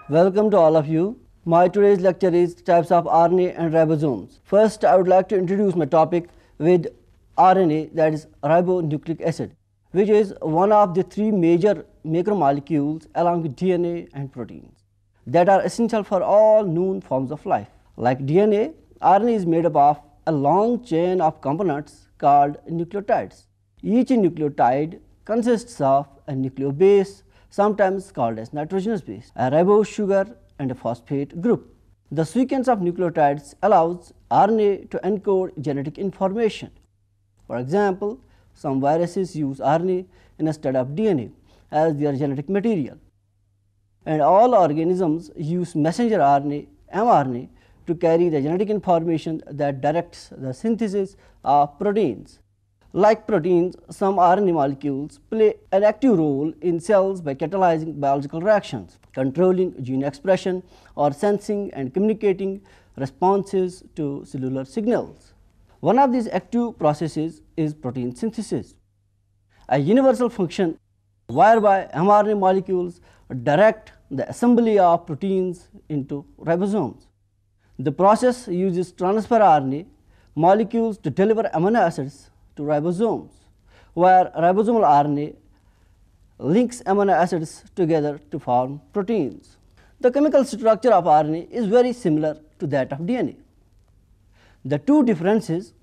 Welcome to all of you. My today's lecture is types of RNA and ribosomes. First, I would like to introduce my topic with RNA, that is ribonucleic acid, which is one of the three major macromolecules along with DNA and proteins that are essential for all known forms of life. Like DNA, RNA is made up of a long chain of components called nucleotides. Each nucleotide consists of a nucleobase, sometimes called as nitrogenous base, a ribose sugar and a phosphate group. The sequence of nucleotides allows RNA to encode genetic information. For example, some viruses use RNA instead of DNA as their genetic material. And all organisms use messenger RNA, mRNA, to carry the genetic information that directs the synthesis of proteins. Like proteins, some RNA molecules play an active role in cells by catalyzing biological reactions, controlling gene expression, or sensing and communicating responses to cellular signals. One of these active processes is protein synthesis, a universal function whereby mRNA molecules direct the assembly of proteins into ribosomes. The process uses transfer RNA molecules to deliver amino acids to ribosomes, where ribosomal RNA links amino acids together to form proteins. The chemical structure of RNA is very similar to that of DNA. The two differences: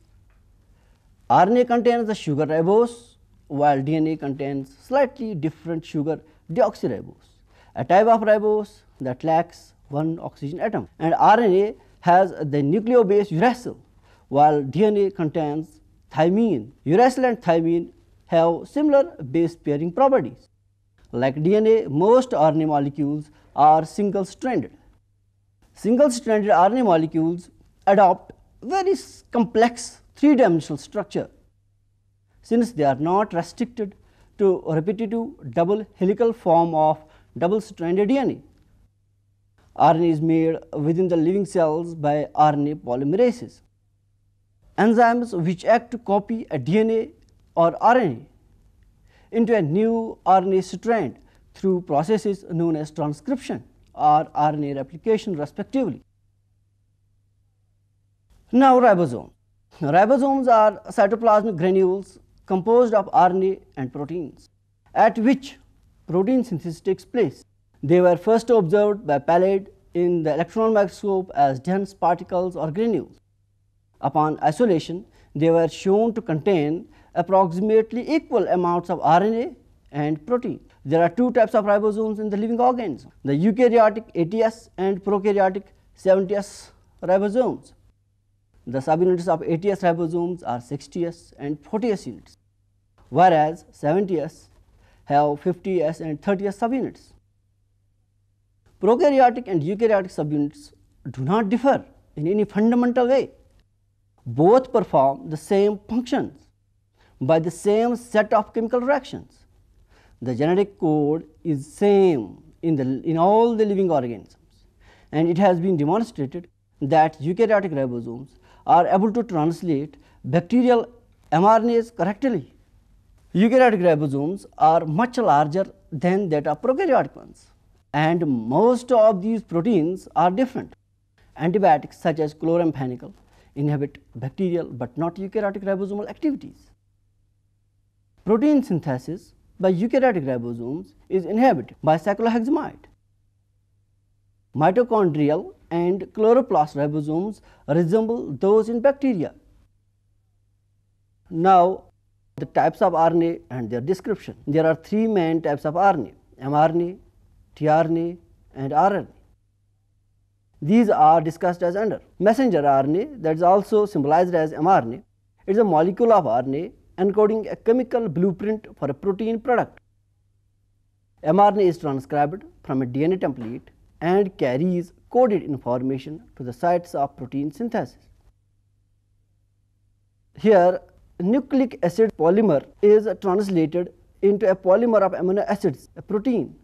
RNA contains the sugar ribose, while DNA contains slightly different sugar deoxyribose, a type of ribose that lacks one oxygen atom, and RNA has the nucleobase uracil, while DNA contains thymine. Uracil and thymine have similar base pairing properties. Like DNA, most RNA molecules are single-stranded. Single-stranded RNA molecules adopt very complex three-dimensional structure since they are not restricted to repetitive double helical form of double-stranded DNA. RNA is made within the living cells by RNA polymerases, enzymes which act to copy a DNA or RNA into a new RNA strand through processes known as transcription or RNA replication respectively. Now ribosomes. Ribosomes are cytoplasmic granules composed of RNA and proteins, at which protein synthesis takes place. They were first observed by Palade in the electron microscope as dense particles or granules. Upon isolation, they were shown to contain approximately equal amounts of RNA and protein. There are two types of ribosomes in the living organism: the eukaryotic 80S and prokaryotic 70S ribosomes. The subunits of 80S ribosomes are 60S and 40S units, whereas 70S have 50S and 30S subunits. Prokaryotic and eukaryotic subunits do not differ in any fundamental way. Both perform the same functions by the same set of chemical reactions. The genetic code is same in all the living organisms, and it has been demonstrated that eukaryotic ribosomes are able to translate bacterial mRNAs correctly. Eukaryotic ribosomes are much larger than that of prokaryotic ones, and most of these proteins are different. Antibiotics such as chloramphenicol inhibit bacterial but not eukaryotic ribosomal activities. Protein synthesis by eukaryotic ribosomes is inhibited by cyclohexamide. Mitochondrial and chloroplast ribosomes resemble those in bacteria. Now, the types of RNA and their description. There are three main types of RNA: mRNA, tRNA, and RNA. These are discussed as under. Messenger RNA, that is also symbolized as mRNA, is a molecule of RNA encoding a chemical blueprint for a protein product. mRNA is transcribed from a DNA template and carries coded information to the sites of protein synthesis. Here, nucleic acid polymer is translated into a polymer of amino acids, a protein.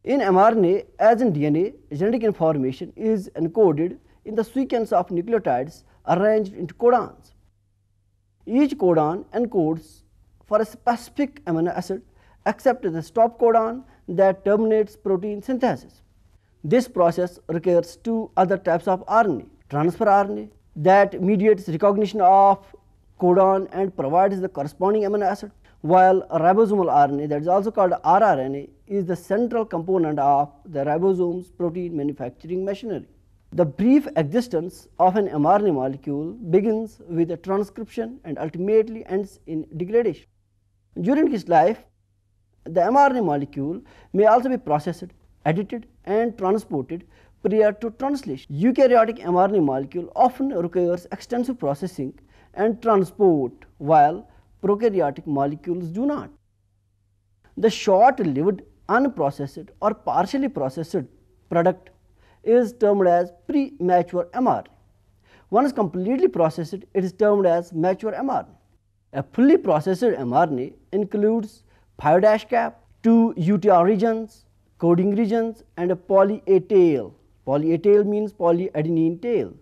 In mRNA, as in DNA, genetic information is encoded in the sequence of nucleotides arranged into codons. Each codon encodes for a specific amino acid except the stop codon that terminates protein synthesis. This process requires two other types of RNA: transfer RNA that mediates recognition of codon and provides the corresponding amino acid, while ribosomal RNA, that is also called rRNA, is the central component of the ribosome's protein manufacturing machinery. The brief existence of an mRNA molecule begins with a transcription and ultimately ends in degradation. During its life, the mRNA molecule may also be processed, edited and transported prior to translation. Eukaryotic mRNA molecule often requires extensive processing and transport, while prokaryotic molecules do not. The short-lived, unprocessed or partially processed product is termed as premature mRNA. Once completely processed, it is termed as mature mRNA. A fully processed mRNA includes 5' cap, 2 UTR regions, coding regions and a poly-A tail. Poly-A tail means polyadenine tail.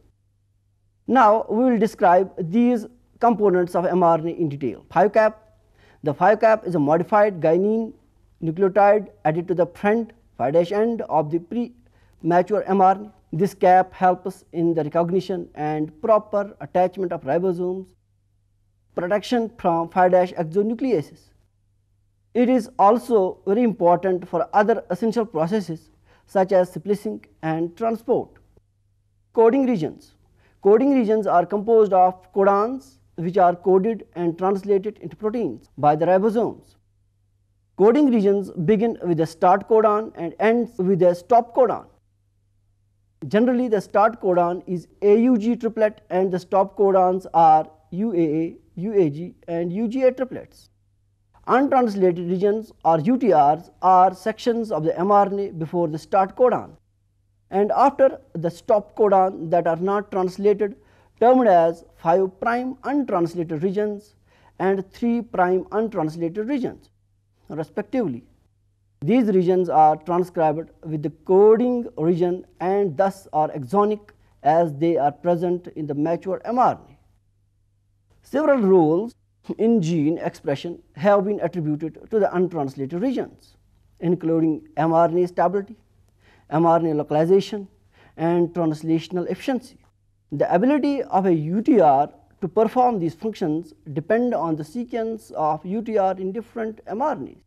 Now we will describe these components of mRNA in detail. 5' cap. The 5' cap is a modified guanine nucleotide added to the front 5' end of the premature mRNA. This cap helps in the recognition and proper attachment of ribosomes, protection from 5' exonucleases. It is also very important for other essential processes such as splicing and transport. Coding regions. Coding regions are composed of codons which are coded and translated into proteins by the ribosomes. Coding regions begin with the start codon and ends with a stop codon. Generally, the start codon is AUG triplet and the stop codons are UAA, UAG and UGA triplets. Untranslated regions or UTRs are sections of the mRNA before the start codon and after the stop codon that are not translated, termed as 5' untranslated regions and 3' untranslated regions respectively. These regions are transcribed with the coding region and thus are exonic as they are present in the mature mRNA. Several roles in gene expression have been attributed to the untranslated regions, including mRNA stability, mRNA localization and translational efficiency. The ability of a UTR to perform these functions depend on the sequence of UTR in different mRNAs.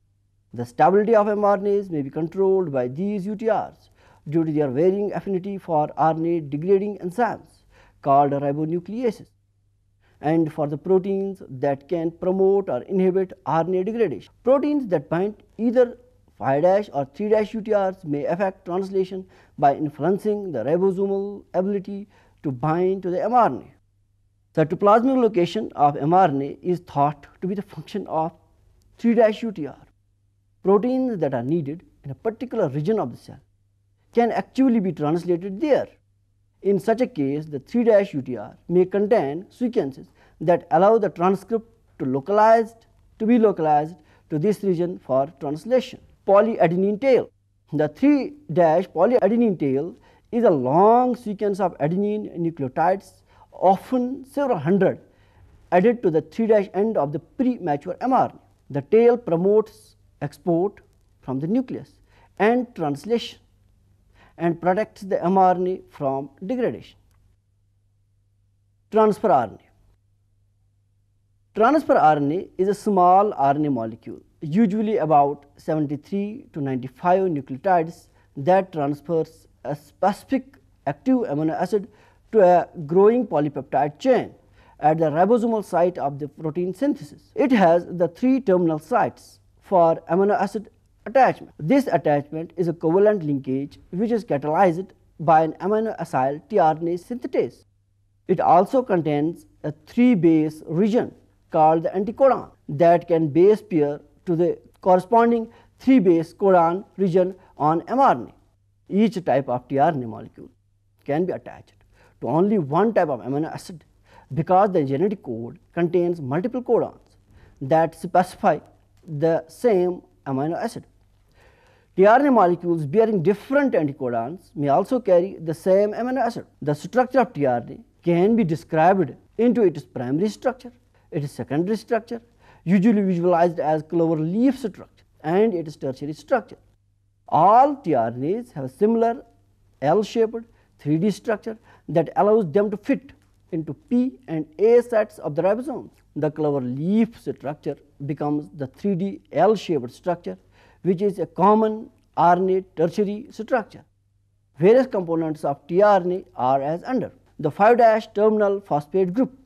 The stability of mRNAs may be controlled by these UTRs due to their varying affinity for RNA degrading enzymes called ribonucleases and for the proteins that can promote or inhibit RNA degradation. Proteins that bind either 5' or 3' UTRs may affect translation by influencing the ribosomal ability to bind to the mRNA. Cytoplasmic location of mRNA is thought to be the function of 3' UTR. Proteins that are needed in a particular region of the cell can actually be translated there. In such a case, the 3' UTR may contain sequences that allow the transcript to be localized to this region for translation. Polyadenine tail. The 3' polyadenine tail is a long sequence of adenine nucleotides, often several hundred, added to the 3' end of the premature mRNA. The tail promotes export from the nucleus and translation and protects the mRNA from degradation. Transfer RNA. Transfer RNA is a small RNA molecule, usually about 73 to 95 nucleotides, that transfers a specific active amino acid to a growing polypeptide chain at the ribosomal site of the protein synthesis. It has the 3 terminal sites for amino acid attachment. This attachment is a covalent linkage which is catalyzed by an amino acyl tRNA synthetase. It also contains a 3 base region called the anticodon that can base pair to the corresponding 3 base codon region on mRNA. Each type of tRNA molecule can be attached to only one type of amino acid because the genetic code contains multiple codons that specify the same amino acid. tRNA molecules bearing different anticodons may also carry the same amino acid. The structure of tRNA can be described into its primary structure, its secondary structure, usually visualized as clover leaf structure, and its tertiary structure. All tRNAs have similar L-shaped 3D structure that allows them to fit into P and A sets of the ribosomes. The clover leaf structure becomes the 3D L-shaped structure, which is a common RNA tertiary structure. Various components of tRNA are as under. The 5' terminal phosphate group.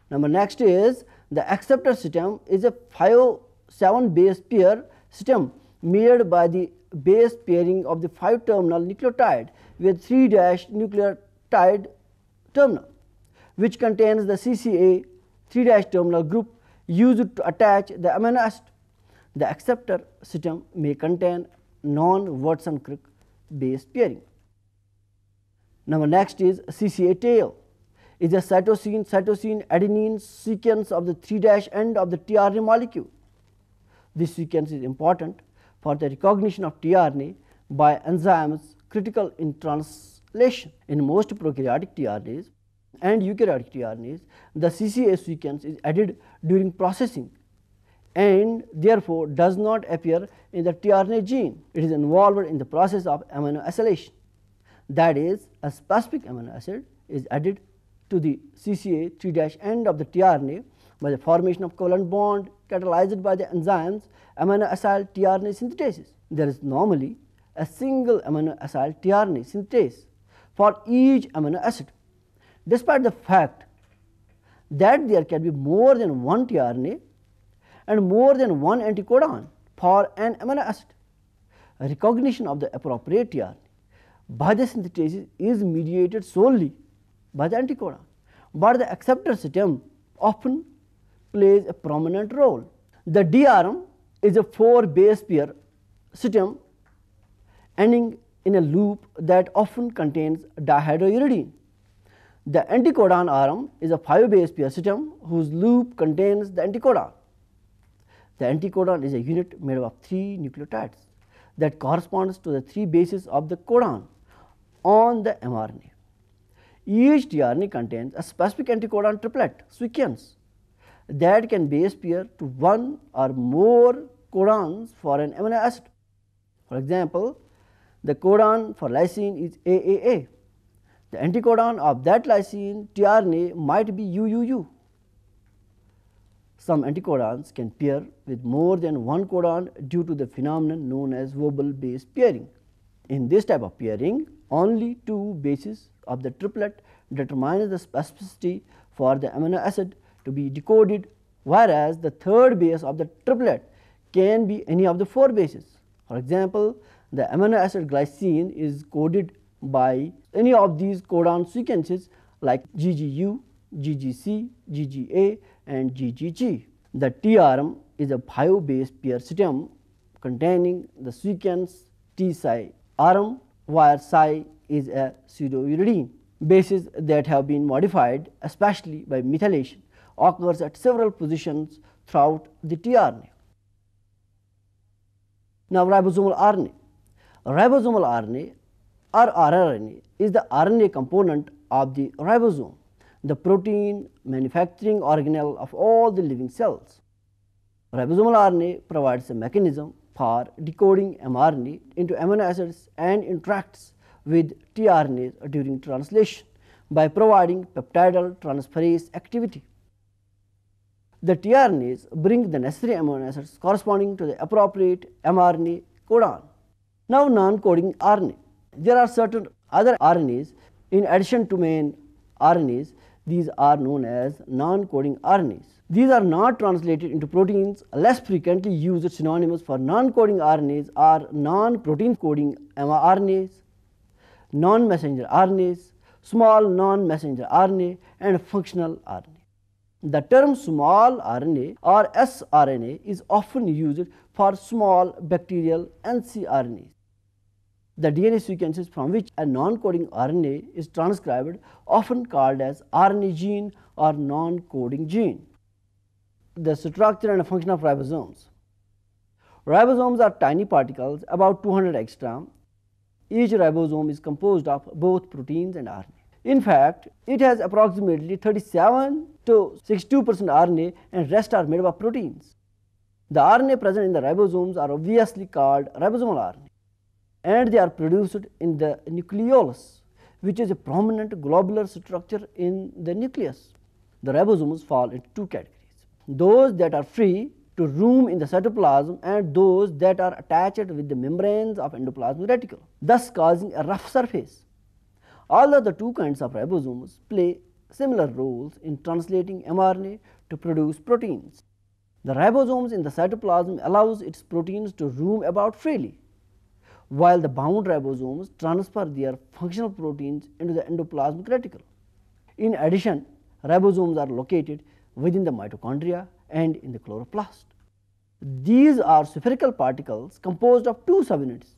Number next is the acceptor system is a 5-7 base pair system made by the base pairing of the 5 terminal nucleotide with 3' nucleotide terminal, which contains the CCA 3' terminal group used to attach the amino acid. The acceptor system may contain non-Watson-Crick base pairing. Number next is CCA tail is a cytosine adenine sequence of the 3' end of the tRNA molecule. This sequence is important for the recognition of tRNA by enzymes critical in translation. In most prokaryotic tRNAs and eukaryotic tRNAs, the CCA sequence is added during processing and therefore does not appear in the tRNA gene. It is involved in the process of amino acylation. That is, a specific amino acid is added to the CCA 3' end of the tRNA by the formation of covalent bond catalyzed by the enzymes amino acyl tRNA synthetase. There is normally a single amino acyl tRNA synthetase for each amino acid, despite the fact that there can be more than one tRNA and more than one anticodon for an amino acid. Recognition of the appropriate tRNA by the synthetase is mediated solely by the anticodon, but the acceptor system often plays a prominent role. The DRM is a 4 base pair system ending in a loop that often contains dihydrouridine. The anticodon RM is a 5 base pair system whose loop contains the anticodon. The anticodon is a unit made up of 3 nucleotides that corresponds to the 3 bases of the codon on the mRNA. Each tRNA contains a specific anticodon triplet sequence that can base pair to one or more codons for an amino acid. For example, the codon for lysine is AAA. The anticodon of that lysine tRNA might be UUU. Some anticodons can pair with more than one codon due to the phenomenon known as Weibull base pairing. In this type of pairing, only 2 bases of the triplet determines the specificity for the amino acid to be decoded, whereas the 3rd base of the triplet can be any of the 4 bases. For example, the amino acid glycine is coded by any of these codon sequences like GGU, GGC, GGA and GGG. The tRM is a 5 base pair system containing the sequence T-Psi RM, where Psi is a pseudouridine. Bases that have been modified, especially by methylation, occurs at several positions throughout the tRNA. Now, ribosomal RNA. Ribosomal RNA or rRNA is the RNA component of the ribosome, the protein manufacturing organelle of all the living cells. Ribosomal RNA provides a mechanism for decoding mRNA into amino acids and interacts with tRNAs during translation by providing peptidal transferase activity. The tRNAs bring the necessary amino acids corresponding to the appropriate mRNA codon. Now, non-coding RNA. There are certain other RNAs in addition to main RNAs. These are known as non-coding RNAs. These are not translated into proteins. Less frequently used synonyms for non-coding RNAs are non-protein coding mRNAs, non-messenger RNAs, small non-messenger RNA and functional RNA. The term small RNA or sRNA is often used for small bacterial ncRNAs. The DNA sequences from which a non-coding RNA is transcribed, often called as RNA gene or non-coding gene. The structure and function of ribosomes. Ribosomes are tiny particles about 200 angstrom. Each ribosome is composed of both proteins and RNA. In fact, it has approximately 37 to 62% RNA and rest are made up of proteins. The RNA present in the ribosomes are obviously called ribosomal RNA. and they are produced in the nucleolus, which is a prominent globular structure in the nucleus. The ribosomes fall into two categories: those that are free to roam in the cytoplasm and those that are attached with the membranes of endoplasmic reticulum, thus causing a rough surface. Although the two kinds of ribosomes play similar roles in translating mRNA to produce proteins, the ribosomes in the cytoplasm allows its proteins to roam about freely, while the bound ribosomes transfer their functional proteins into the endoplasmic reticulum. In addition, ribosomes are located within the mitochondria and in the chloroplast. These are spherical particles composed of two subunits,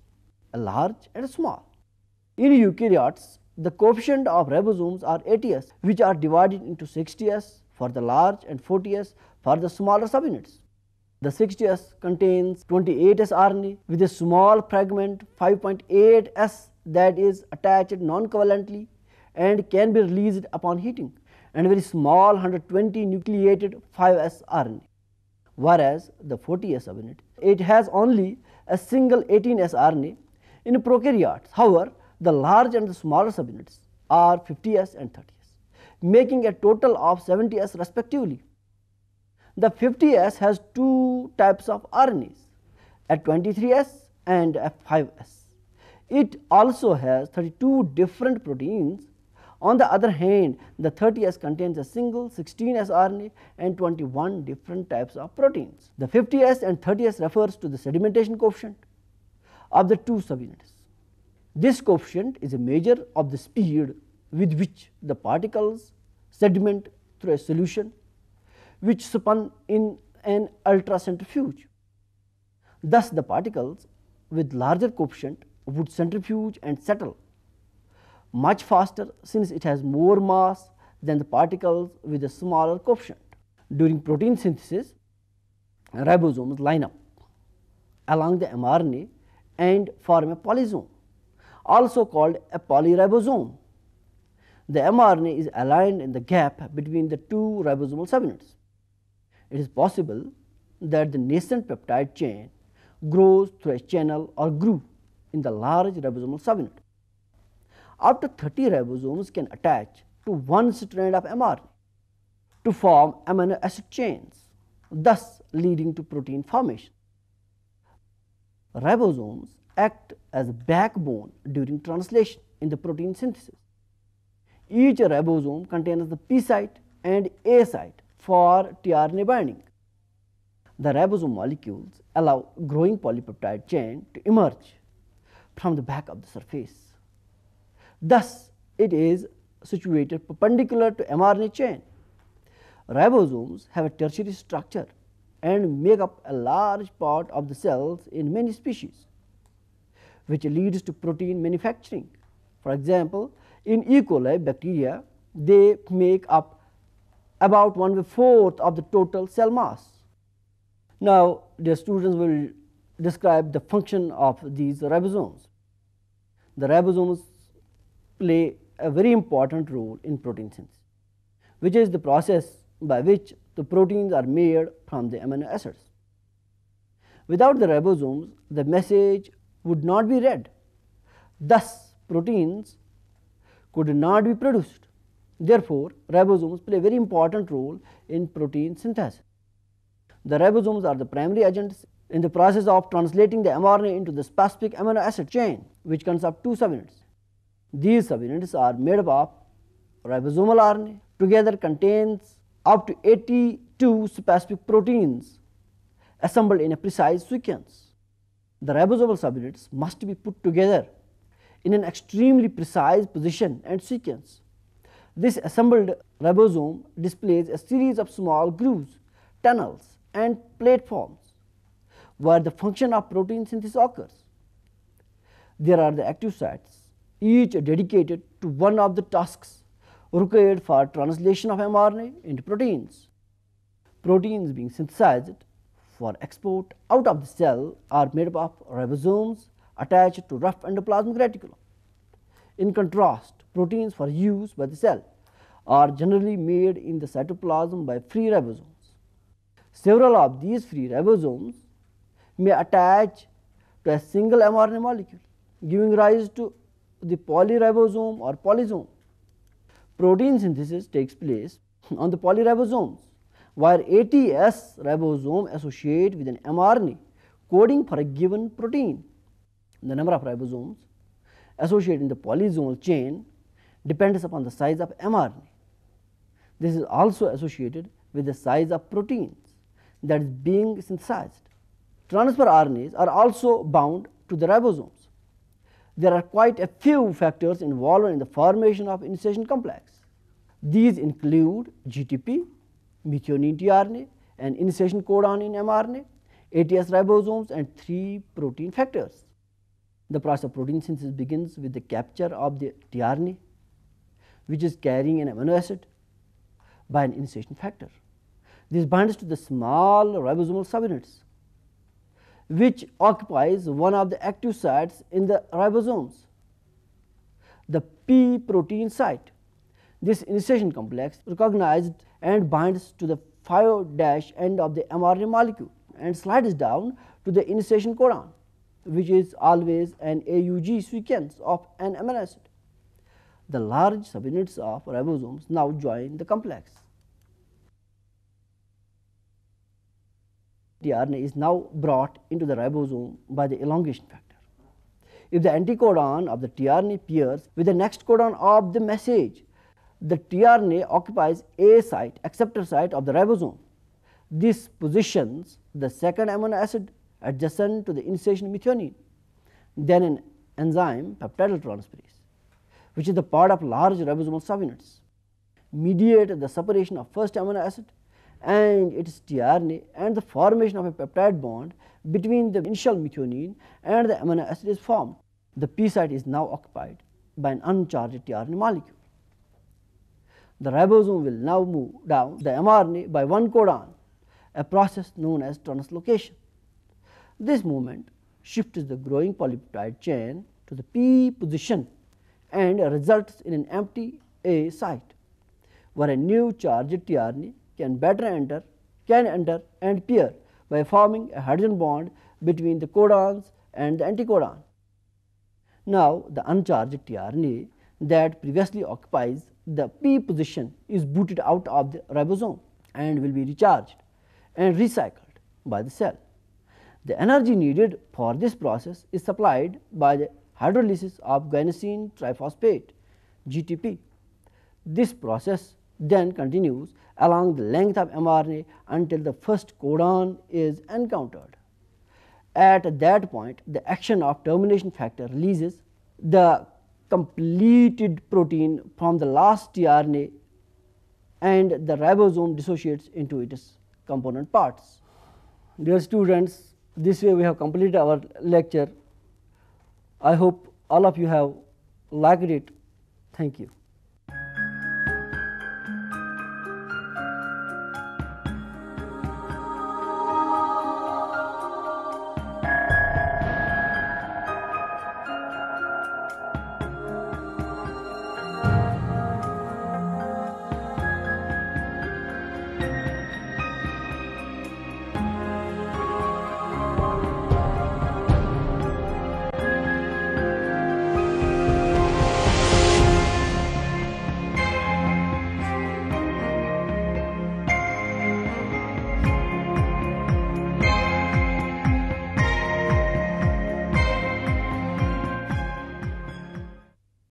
a large and a small. In eukaryotes, the coefficient of ribosomes are 80s, which are divided into 60s for the large and 40s for the smaller subunits. The 60s contains 28s RNA with a small fragment 5.8s that is attached non-covalently and can be released upon heating, and very small 120 nucleated 5s RNA. Whereas the 40s subunit, it has only a single 18s RNA. In prokaryotes, however, the large and the smaller subunits are 50s and 30s, making a total of 70s respectively. The 50s has two types of RNAs, a 23s and a 5s. It also has 32 different proteins. On the other hand, the 30s contains a single 16s RNA and 21 different types of proteins. The 50s and 30s refers to the sedimentation coefficient of the two subunits. This coefficient is a measure of the speed with which the particles sediment through a solution which spun in an ultracentrifuge. Thus, the particles with larger coefficient would centrifuge and settle much faster since it has more mass than the particles with a smaller coefficient. During protein synthesis, ribosomes line up along the mRNA and form a polysome, also called a polyribosome. The mRNA is aligned in the gap between the two ribosomal subunits. It is possible that the nascent peptide chain grows through a channel or groove in the large ribosomal subunit. Up to 30 ribosomes can attach to one strand of mRNA to form amino acid chains, thus leading to protein formation. Ribosomes act as a backbone during translation in the protein synthesis. Each ribosome contains the P site and A site for tRNA binding. The ribosome molecules allow growing polypeptide chain to emerge from the back of the surface. Thus, it is situated perpendicular to mRNA chain. Ribosomes have a tertiary structure and make up a large part of the cells in many species, which leads to protein manufacturing. For example, in E. coli bacteria, they make up about 1/4 of the total cell mass. Now, the students will describe the function of these ribosomes. The ribosomes play a very important role in protein synthesis, which is the process by which the proteins are made from the amino acids. Without the ribosomes, the message would not be read. Thus, proteins could not be produced. Therefore, ribosomes play a very important role in protein synthesis. The ribosomes are the primary agents in the process of translating the mRNA into the specific amino acid chain, which consists of two subunits. These subunits are made up of ribosomal RNA, together contains up to 82 specific proteins assembled in a precise sequence. The ribosomal subunits must be put together in an extremely precise position and sequence. This assembled ribosome displays a series of small grooves, tunnels, and platforms where the function of protein synthesis occurs. There are the active sites, each dedicated to one of the tasks required for translation of mRNA into proteins. Proteins being synthesized for export out of the cell are made up of ribosomes attached to rough endoplasmic reticulum. In contrast, proteins for use by the cell are generally made in the cytoplasm by free ribosomes. Several of these free ribosomes may attach to a single mRNA molecule. giving rise to the polyribosome or polysome. Protein synthesis takes place on the polyribosomes, where ATS ribosome associate with an mRNA coding for a given protein. The number of ribosomes associated in the polysomal chain depends upon the size of mRNA. This is also associated with the size of proteins that is being synthesized. Transfer RNAs are also bound to the ribosomes. There are quite a few factors involved in the formation of initiation complex. These include GTP, methionine tRNA, and initiation codon in mRNA, ATS ribosomes, and 3 protein factors. The process of protein synthesis begins with the capture of the tRNA, which is carrying an amino acid, by an initiation factor. This binds to the small ribosomal subunits, which occupies one of the active sites in the ribosomes, the P protein site. This initiation complex recognized and binds to the 5' end of the mRNA molecule and slides down to the initiation codon, which is always an AUG sequence of an amino acid. The large subunits of ribosomes now join the complex. tRNA is now brought into the ribosome by the elongation factor. If the anticodon of the tRNA pairs with the next codon of the message, the tRNA occupies a site, acceptor site of the ribosome. This positions the second amino acid adjacent to the initiation methionine. Then an enzyme, peptidyl-transferase, which is the part of large ribosomal subunits, mediate the separation of first amino acid and its tRNA, and the formation of a peptide bond between the initial methionine and the amino acid is formed. The P site is now occupied by an uncharged tRNA molecule. The ribosome will now move down the mRNA by one codon, a process known as translocation. This movement shifts the growing polypeptide chain to the P position and results in an empty A site, where a new charged tRNA can enter and pair by forming a hydrogen bond between the codons and the anticodon. Now, the uncharged tRNA that previously occupies the P position is booted out of the ribosome and will be recharged and recycled by the cell. The energy needed for this process is supplied by the hydrolysis of guanosine triphosphate GTP. This process then continues along the length of mRNA until the first codon is encountered. At that point, the action of termination factor releases the completed protein from the last tRNA and the ribosome dissociates into its component parts. Dear students, this way we have completed our lecture. I hope all of you have liked it. Thank you.